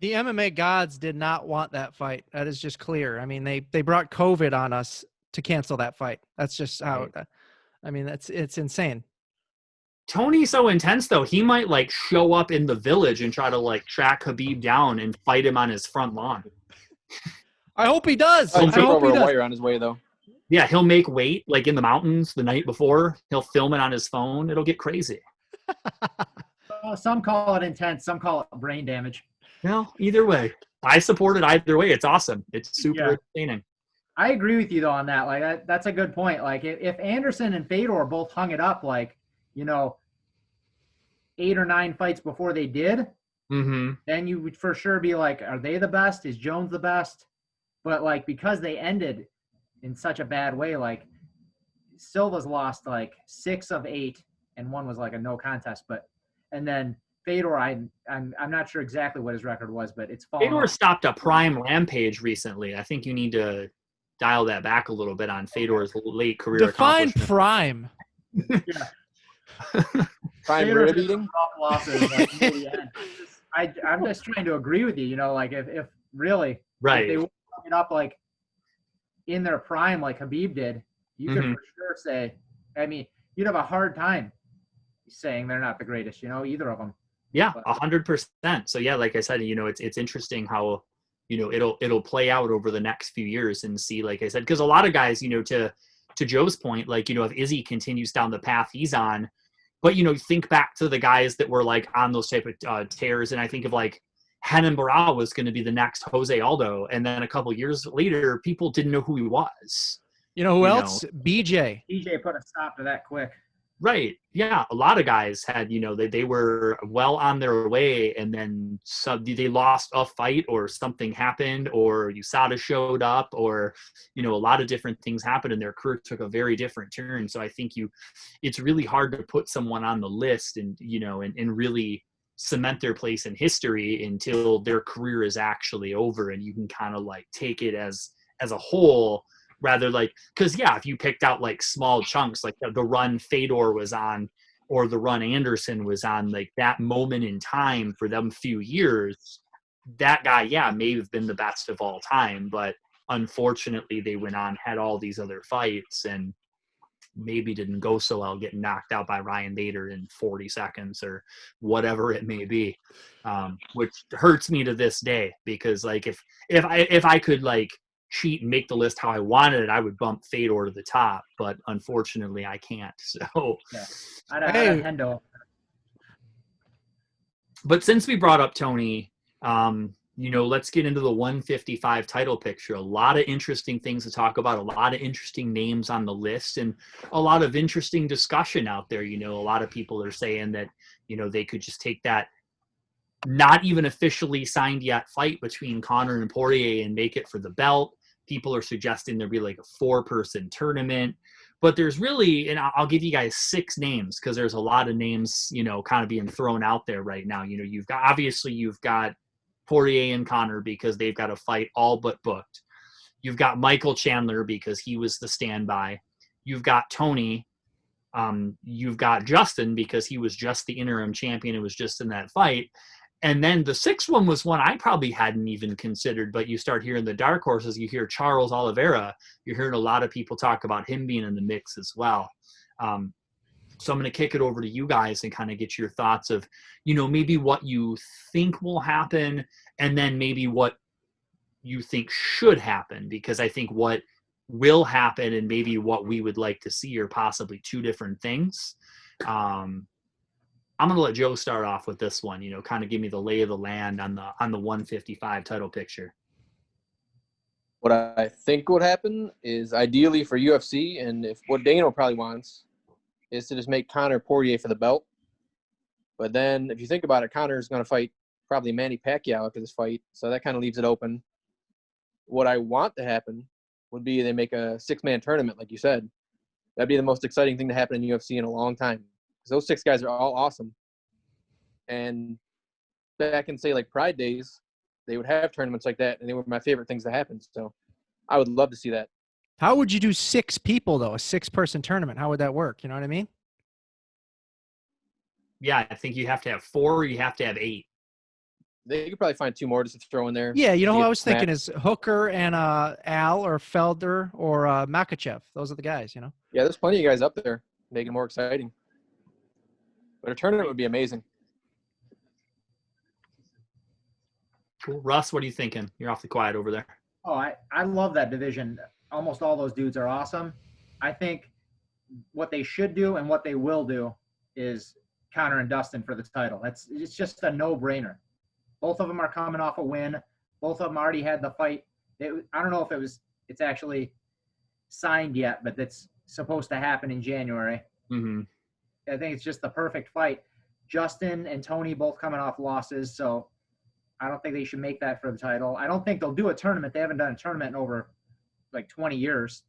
the MMA gods did not want that fight. That is just clear. I mean, they brought COVID on us to cancel that fight. That's just how. It's insane. Tony's so intense, though. He might show up in the village and try to track Khabib down and fight him on his front lawn. I hope he does. He'll I trip hope over he a does. wire on his way, though. Yeah, he'll make weight in the mountains the night before. He'll film it on his phone. It'll get crazy. Some call it intense. Some call it brain damage. Well, either way, I support it either way. It's awesome. It's super entertaining. I agree with you though on that. That's a good point. If Anderson and Fedor both hung it up 8 or 9 fights before they did, then you would for sure be are they the best? Is Jones the best? But because they ended in such a bad way, Silva's lost 6 of 8 and one was a no contest. And then Fedor, I'm not sure exactly what his record was, but it's fallen. Fedor stopped a prime rampage recently. I think you need to dial that back a little bit on Fedor's late career. Define prime. Prime rib eating. Losses, I'm just trying to agree with you. If really right, if they would it up in their prime like Khabib did, you could for sure say. I mean, you'd have a hard time saying they're not the greatest. Either of them. Yeah, 100%. So yeah, like I said, it's interesting how it'll play out over the next few years and see, like I said, because a lot of guys, to Joe's point, if Izzy continues down the path he's on, but think back to the guys that were on those type of tears, and I think of Renan Barao was going to be the next Jose Aldo, and then a couple years later, people didn't know who he was. Who else? BJ. BJ put a stop to that quick. Right. Yeah. A lot of guys had, they were well on their way, and then they lost a fight or something happened, or USADA showed up, or, a lot of different things happened and their career took a very different turn. So I think it's really hard to put someone on the list and, and really cement their place in history until their career is actually over, and you can kind of take it as a whole. Rather because if you picked out small chunks, the run Fedor was on or the run Anderson was on, that moment in time for them few years, that guy, may have been the best of all time. But unfortunately, they went on, had all these other fights, and maybe didn't go so well, getting knocked out by Ryan Bader in 40 seconds or whatever it may be, which hurts me to this day, because if I could cheat and make the list how I wanted it, I would bump Fedor to the top, but unfortunately I can't. So Hendo. But since we brought up Tony, let's get into the 155 title picture. A lot of interesting things to talk about, a lot of interesting names on the list, and a lot of interesting discussion out there. A lot of people are saying that, they could just take that not even officially signed yet fight between Conor and Poirier and make it for the belt. People are suggesting there'd be a 4-person tournament, but there's really, and I'll give you guys 6 names, because there's a lot of names, kind of being thrown out there right now. You've got Poirier and Conor, because they've got a fight all but booked. You've got Michael Chandler, because he was the standby. You've got Tony. You've got Justin, because he was just the interim champion. It was just in that fight. And then the 6th one was one I probably hadn't even considered, but you start hearing the dark horses. You hear Charles Oliveira. You're hearing a lot of people talk about him being in the mix as well. So I'm going to kick it over to you guys and kind of get your thoughts of, maybe what you think will happen, and then maybe what you think should happen, because I think what will happen and maybe what we would like to see are possibly two different things. I'm going to let Joe start off with this one, kind of give me the lay of the land on the 155 title picture. What I think would happen is ideally for UFC, and if what Dana probably wants is to just make Conor Poirier for the belt. But then if you think about it, Conor's going to fight probably Manny Pacquiao after this fight, so that kind of leaves it open. What I want to happen would be they make a 6-man tournament, like you said. That'd be the most exciting thing to happen in UFC in a long time. Because those 6 guys are all awesome. And back in, say, like Pride days, they would have tournaments like that, and they were my favorite things to happen. So I would love to see that. How would you do 6 people, though, a 6-person tournament? How would that work? You know what I mean? Yeah, I think you have to have 4, or you have to have 8. They could probably find 2 more just to throw in there. Yeah, you know who I was thinking is Hooker and Al or Felder or Makachev. Those are the guys, Yeah, there's plenty of guys up there making it more exciting. But a tournament would be amazing. Cool. Russ, what are you thinking? You're awfully quiet over there. Oh, I love that division. Almost all those dudes are awesome. I think what they should do and what they will do is Conor and Dustin for the title. It's just a no-brainer. Both of them are coming off a win. Both of them already had the fight. I don't know if it's actually signed yet, but it's supposed to happen in January. Mm-hmm. I think it's just the perfect fight. Justin and Tony both coming off losses, so I don't think they should make that for the title. I don't think they'll do a tournament. They haven't done a tournament in over like 20 years.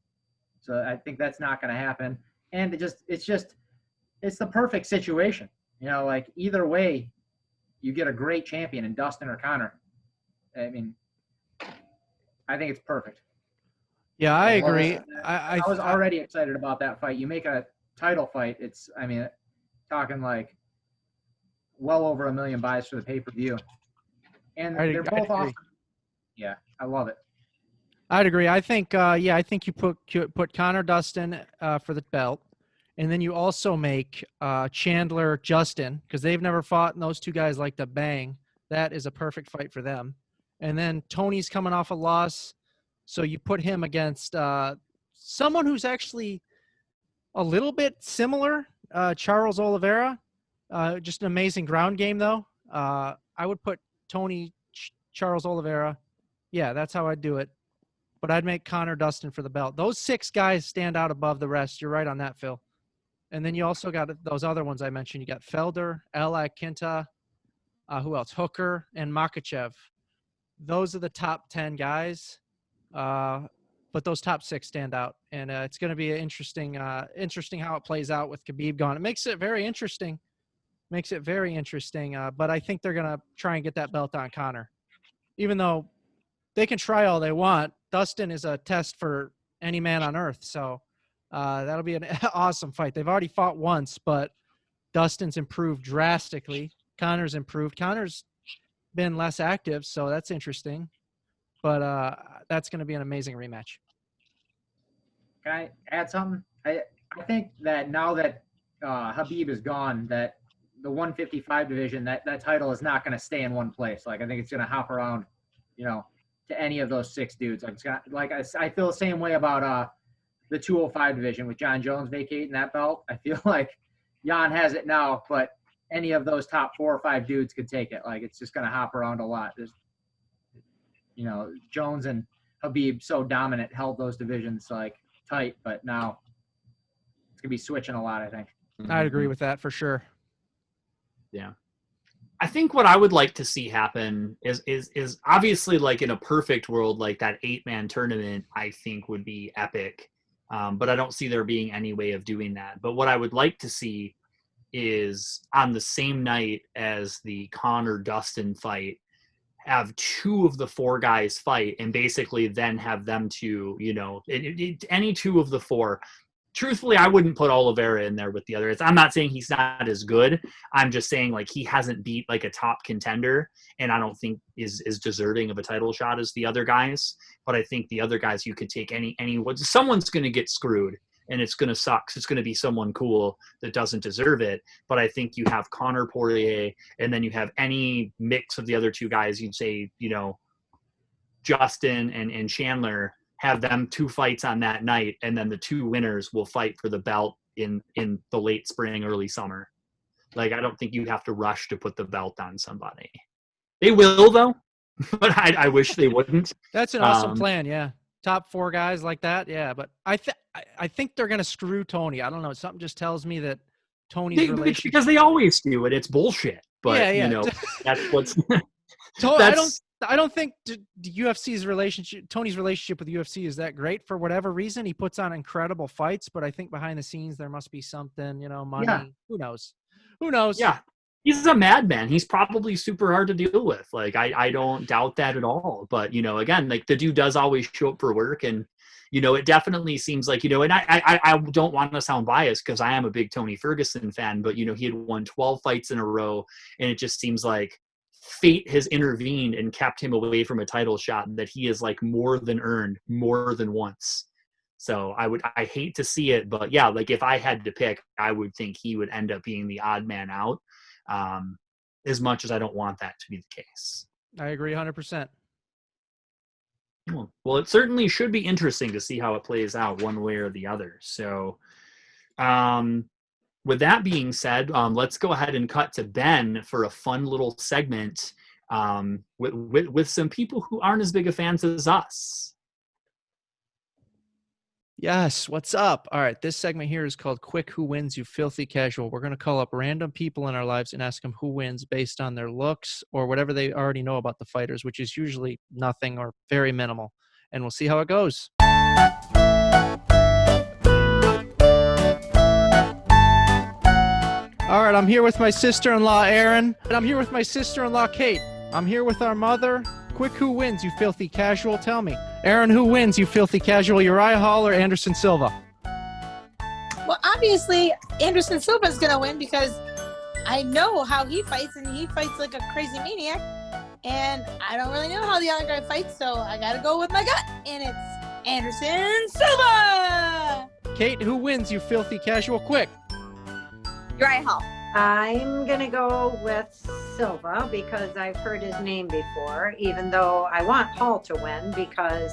So I think that's not going to happen. And it's the perfect situation. Like either way, you get a great champion in Dustin or Conor. I mean, I think it's perfect. Yeah, I agree. I was already excited about that fight. You make a title fight, talking like well over 1 million buys for the pay-per-view. And they're both awesome. Yeah, I love it. I'd agree. I think, I think you put Conor Dustin for the belt, and then you also make Chandler Justin, because they've never fought, and those 2 guys like to bang. That is a perfect fight for them. And then Tony's coming off a loss, so you put him against someone who's actually a little bit similar, Charles Oliveira. Just an amazing ground game, though. I would put Tony, Charles Oliveira. Yeah, that's how I'd do it. But I'd make Conor Dustin for the belt. Those 6 guys stand out above the rest. You're right on that, Phil. And then you also got those other ones I mentioned. You got Felder, Al Quinta, who else? Hooker, and Makachev. Those are the top 10 guys. But those top 6 stand out. And it's going to be interesting how it plays out with Khabib gone. It makes it very interesting. But I think they're going to try and get that belt on Conor. Even though they can try all they want, Dustin is a test for any man on earth. So that'll be an awesome fight. They've already fought once, but Dustin's improved drastically. Conor's improved. Conor's been less active, so that's interesting. But that's going to be an amazing rematch. Can I add something? I think that now that Khabib is gone, that the 155 division, that title is not going to stay in one place. Like, I think it's going to hop around, to any of those 6 dudes. I feel the same way about the 205 division with John Jones vacating that belt. I feel like Jan has it now, but any of those top 4 or 5 dudes could take it. Like, it's just going to hop around a lot. Jones and Khabib so dominant held those divisions like tight, but now it's going to be switching a lot, I think. I'd agree with that for sure. Yeah. I think what I would like to see happen is obviously, like, in a perfect world, like that 8-man tournament, I think would be epic. But I don't see there being any way of doing that. But what I would like to see is on the same night as the Conor Dustin fight, have 2 of the 4 guys fight, and basically then have them to, any 2 of the 4. Truthfully, I wouldn't put Oliveira in there with the others. I'm not saying he's not as good. I'm just saying, like, he hasn't beat like a top contender, and I don't think is deserving of a title shot as the other guys. But I think the other guys, you could take someone's going to get screwed, and it's going to suck. It's going to be someone cool that doesn't deserve it. But I think you have Conor Poirier, and then you have any mix of the other 2 guys. You'd say, Justin and Chandler. have them 2 fights on that night, and then the 2 winners will fight for the belt in the late spring, early summer. Like, I don't think you have to rush to put the belt on somebody. They will, though, but I wish they wouldn't. That's an awesome plan. Yeah. Top 4 guys like that. Yeah. But I think they're going to screw Tony. I don't know. Something just tells me that Tony's relationship. Because they always do it. It's bullshit. But, yeah. you know, that's what's. I don't think the UFC's relationship, Tony's relationship with the UFC is that great for whatever reason. He puts on incredible fights, but I think behind the scenes there must be something, you know, money. Yeah. Who knows? Who knows? Yeah. He's a madman. He's probably super hard to deal with. Like, I don't doubt that at all. But, you know, again, like, the dude does always show up for work. And, you know, it definitely seems like, you know, and I don't want to sound biased because I am a big Tony Ferguson fan, but, you know, he had won 12 fights in a row. And it just seems like fate has intervened and kept him away from a title shot that he has, like, more than earned more than once. So I hate to see it, but yeah, like, if I had to pick, I would think he would end up being the odd man out. As much as I don't want that to be the case. I agree 100%. Well, it certainly should be interesting to see how it plays out one way or the other. So, with that being said, let's go ahead and cut to Ben for a fun little segment with some people who aren't as big of fans as us. Yes, what's up? All right, this segment here is called Quick Who Wins, You Filthy Casual. We're going to call up random people in our lives and ask them who wins based on their looks or whatever they already know about the fighters, which is usually nothing or very minimal. And we'll see how it goes. All right, I'm here with my sister-in-law, Erin, and I'm here with my sister-in-law, Kate. I'm here with our mother. Quick, who wins, you filthy casual? Tell me. Erin, who wins, you filthy casual? Uriah Hall or Anderson Silva? Well, obviously, Anderson Silva is going to win because I know how he fights, and he fights like a crazy maniac. And I don't really know how the other guy fights, so I got to go with my gut. And it's Anderson Silva! Kate, who wins, you filthy casual? Quick. Uriah Hall. I'm going to go with Silva because I've heard his name before, even though I want Hall to win because,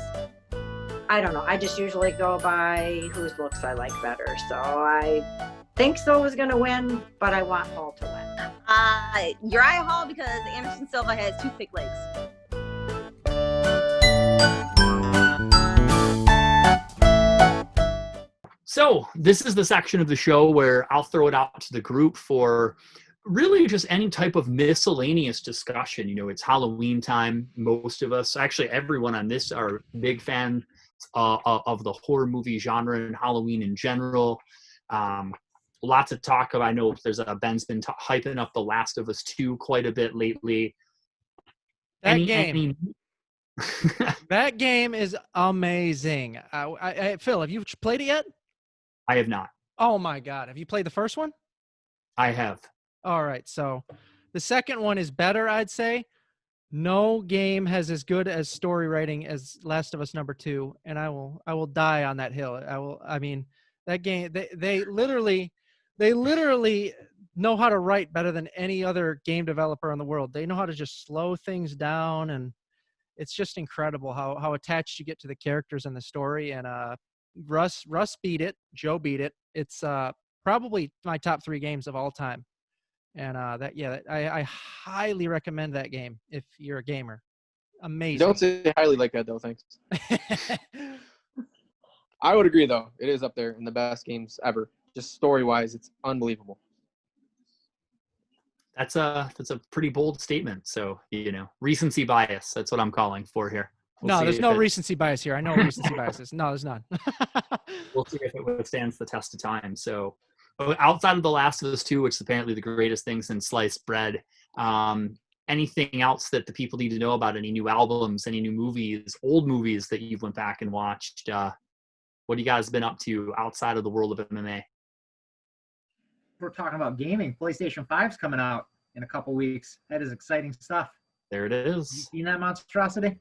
I don't know, I just usually go by whose looks I like better. So I think Silva's going to win, but I want Hall to win. Uriah Hall because Anderson Silva has 2 thick legs. So this is the section of the show where I'll throw it out to the group for really just any type of miscellaneous discussion. You know, it's Halloween time. Most of us, actually everyone on this, are big fan of the horror movie genre and Halloween in general. Lots of talk of, I know there's Ben's been hyping up The Last of Us 2 quite a bit lately. That game is amazing. Phil, have you played it yet? I have not. Oh my God. Have you played the first one? I have. All right. So the second one is better, I'd say. No game has as good as story writing as Last of Us #2. And I will die on that hill. I mean, that game, they literally know how to write better than any other game developer in the world. They know how to just slow things down. And it's just incredible how attached you get to the characters and the story. And, Russ beat it. Joe beat it. It's probably my top 3 games of all time. And I highly recommend that game if you're a gamer. Amazing. Don't say highly like that, though. Thanks. I would agree, though. It is up there in the best games ever. Just story-wise, it's unbelievable. That's a pretty bold statement. So, you know, recency bias. That's what I'm calling for here. No, there's no recency bias here. I know recency bias is. No, there's none. We'll see if it withstands the test of time. So, outside of The Last of Us 2, which is apparently the greatest thing since sliced bread, anything else that the people need to know about? Any new albums, any new movies, old movies that you've went back and watched? What have you guys been up to outside of the world of MMA? We're talking about gaming. PlayStation 5's coming out in a couple weeks. That is exciting stuff. There it You is. seen that monstrosity?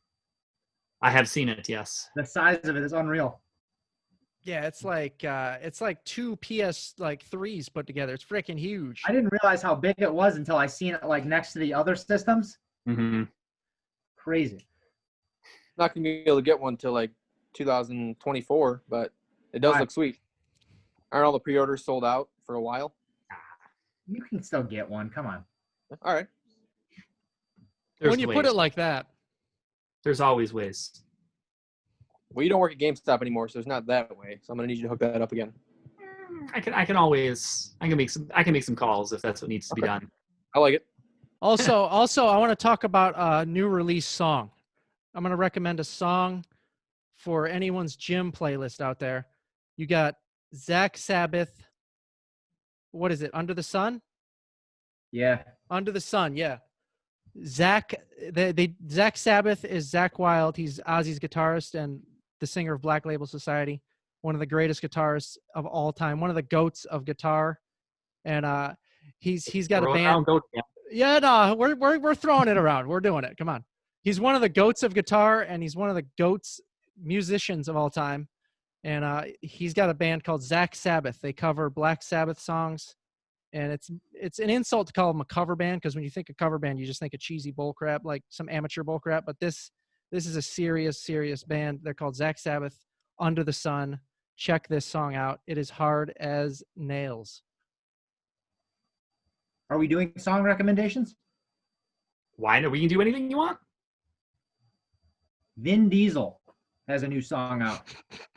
I have seen it, yes. The size of it is unreal. Yeah, it's like 2 PS3s put together. It's freaking huge. I didn't realize how big it was until I seen it like next to the other systems. Mm-hmm. Crazy. Not going to be able to get one till like 2024, but it does Why? look sweet. Aren't all the pre-orders sold out for a while? You can still get one. Come on. All right. There's when you ways. put it like that. There's always ways. Well, you don't work at GameStop anymore, so it's not that way. So I'm gonna need you to hook that up again. I can make some calls if that's what needs to be Okay. done. I like it. Also, I want to talk about a new release song. I'm going to recommend a song for anyone's gym playlist out there. You got Zach Sabbath. What is it? Under the Sun? Yeah. Under the Sun, yeah. Zach Sabbath is Zach Wild. He's Ozzy's guitarist and the singer of Black Label Society. One of the greatest guitarists of all time. One of the goats of guitar. And he's got a Throw it band. down, go down. Yeah, no, we're throwing it around. We're doing it. Come on. He's one of the goats of guitar, and he's one of the goats musicians of all time. And he's got a band called Zach Sabbath. They cover Black Sabbath songs, and it's an insult to call them a cover band because when you think of cover band, you just think of cheesy bullcrap, like some amateur bullcrap. But this is a serious band. They're called Zach Sabbath. Under the Sun. Check this song out. It is hard as nails. Are we doing song recommendations? Why not? We can do anything you want. Vin Diesel has a new song out.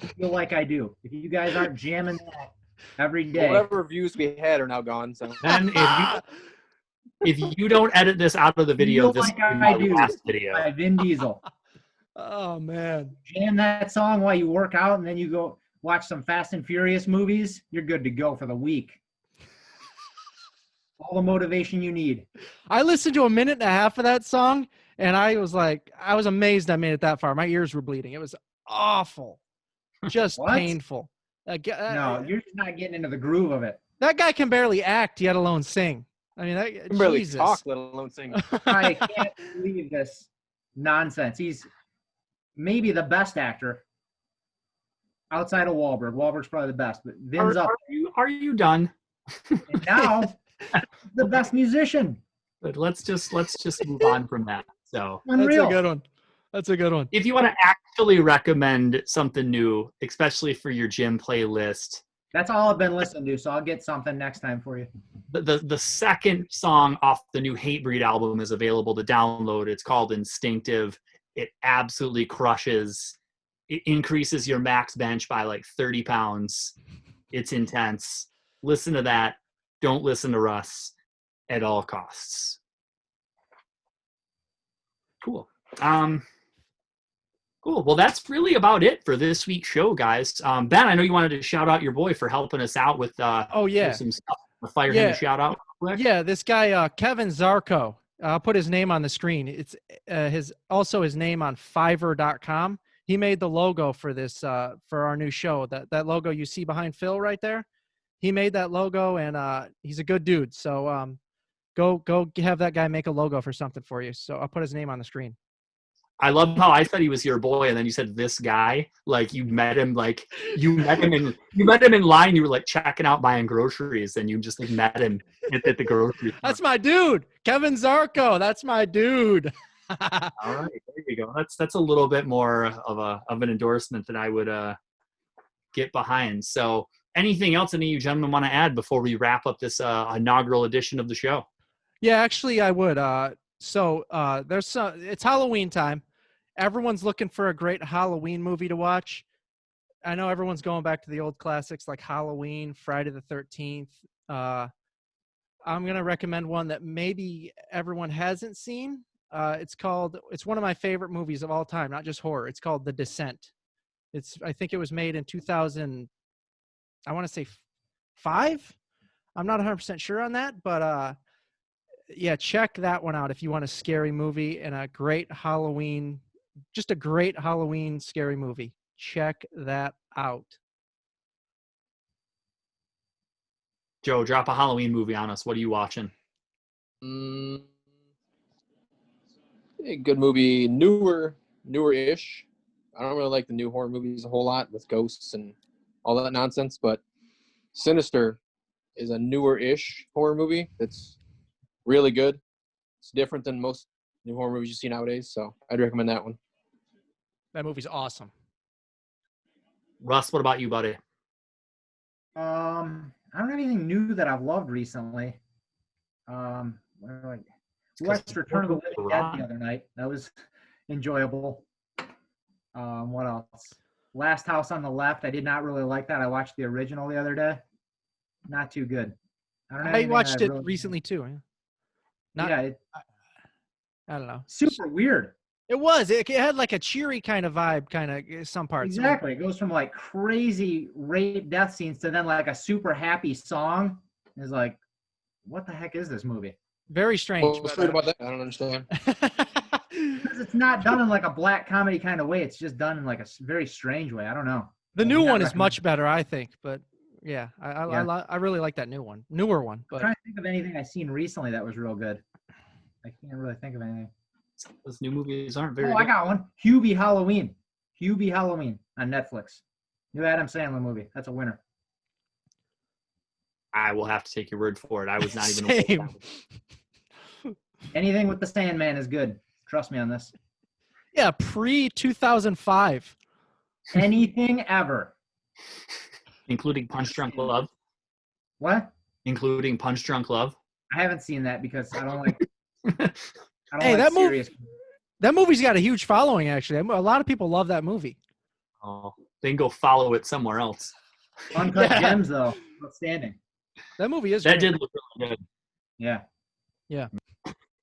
I feel like I do. If you guys aren't jamming that every day, Whatever views we had are now gone. So Then if you don't edit this out of the video, Feel this like will be my I do. last video. by Vin Diesel. Oh, man. Jam that song while you work out, and then you go watch some Fast and Furious movies. You're good to go for the week. All the motivation you need. I listened to a minute and a half of that song, and I was amazed I made it that far. My ears were bleeding. It was awful, just What? painful. No, you're just not getting into the groove of it. That guy can barely act, yet alone sing. I mean, I can barely Jesus. talk, let alone sing. I can't believe this nonsense. He's maybe the best actor outside of Wahlberg. Wahlberg's probably the best, but Vin's up. Are you done? And now, the best musician. But let's just move on from that. So Unreal. That's a good one. That's a good one. if you want to actually recommend something new, especially for your gym playlist, That's all I've been listening to, so I'll get something next time for you. the second song off the new Hatebreed album is available to download. It's called Instinctive. It absolutely crushes. It increases your max bench by like 30 pounds. It's intense. Listen to that. Don't listen to Russ at all costs. Cool. Cool. Well, that's really about it for this week's show, guys. Ben, I know you wanted to shout out your boy for helping us out with Oh, yeah. with some stuff. Fire him a shout out real quick. Yeah, this guy, Kevin Zarko. I'll put his name on the screen. It's his name on Fiverr.com. He made the logo for this for our new show. That logo you see behind Phil right there. He made that logo, and he's a good dude. So go have that guy make a logo for something for you. So I'll put his name on the screen. I love how I said he was your boy, and then you said this guy. Like you met him in line. You were like checking out buying groceries, and you just like met him at the grocery store. That's my dude, Kevin Zarko. That's my dude. All right, there you go. That's a little bit more of an endorsement that I would get behind. So, anything else any of you gentlemen want to add before we wrap up this inaugural edition of the show? Yeah, actually, I would. It's Halloween time. Everyone's looking for a great Halloween movie to watch. I know everyone's going back to the old classics like Halloween, Friday the 13th. I'm going to recommend one that maybe everyone hasn't seen. It's one of my favorite movies of all time, not just horror. It's called The Descent. I think it was made in 2000, I want to say 5. I'm not 100% sure on that, but yeah, check that one out if you want a scary movie and a great Halloween scary movie. Check that out. Joe, drop a Halloween movie on us. What are you watching? A good movie, newer-ish. I don't really like the new horror movies a whole lot with ghosts and all that nonsense, but Sinister is a newer-ish horror movie that's really good. It's different than most new horror movies you see nowadays, so I'd recommend that one. That movie's awesome. Russ, what about you, buddy? I don't have anything new that I've loved recently. What do I watched Return of the Living Dead the other night. That was enjoyable. What else? Last House on the Left. I did not really like that. I watched the original the other day. Not too good. I don't know. I watched it recently too. Yeah. Not, yeah, I don't know. super weird. It was. It had like a cheery kind of vibe, kind of some parts. Exactly. It goes from like crazy rape death scenes to then like a super happy song. It's like, what the heck is this movie? Very strange. What's weird about that? I don't understand. Because it's not done in like a black comedy kind of way. It's just done in like a very strange way. I don't know. The I new would not one is recommend much it. better, I think. But yeah, Yeah. I really like that newer one. I'm But trying to think of anything I've seen recently that was real good. I can't really think of anything. Those new movies aren't very Oh, I good. got one. Hubie Halloween. Hubie Halloween on Netflix. New Adam Sandler movie. That's a winner. I will have to take your word for it. I was not even Same. Anything with the Sandman is good. Trust me on this. yeah, pre 2005. Anything ever. including Punch Drunk Love. What? Including Punch Drunk Love. I haven't seen that because I don't like. I don't Hey, like that movie- serious. That movie's got a huge following. Actually, a lot of people love that movie. Oh, they can go follow it somewhere else. Uncut Yeah. Gems though, outstanding. That movie is. That great. did look really good. Yeah.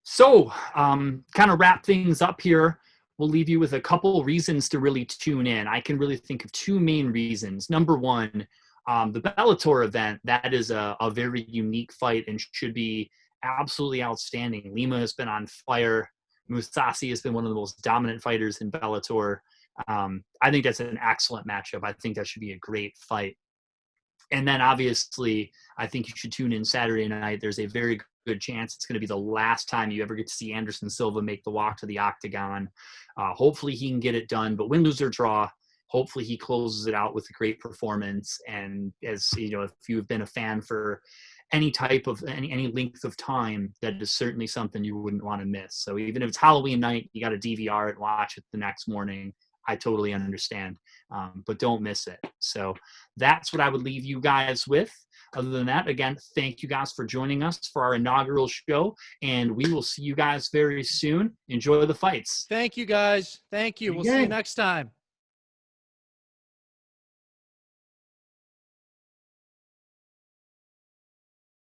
So, kind of wrap things up here. We'll leave you with a couple reasons to really tune in. I can really think of two main reasons. Number one, the Bellator event, that is a very unique fight and should be absolutely outstanding. Lima has been on fire. Mousasi has been one of the most dominant fighters in Bellator. I think that's an excellent matchup. I think that should be a great fight. And then obviously, I think you should tune in Saturday night. There's a very good chance it's going to be the last time you ever get to see Anderson Silva make the walk to the octagon. Hopefully he can get it done, but win, lose, or draw, hopefully he closes it out with a great performance. And as you know, if you've been a fan for any type of any length of time, that is certainly something you wouldn't want to miss. So even if it's Halloween night, you got to DVR it and watch it the next morning. I totally understand, but don't miss it. So that's what I would leave you guys with. Other than that, again, thank you guys for joining us for our inaugural show, and we will see you guys very soon. Enjoy the fights. Thank you, guys. Thank you. We'll see you next time.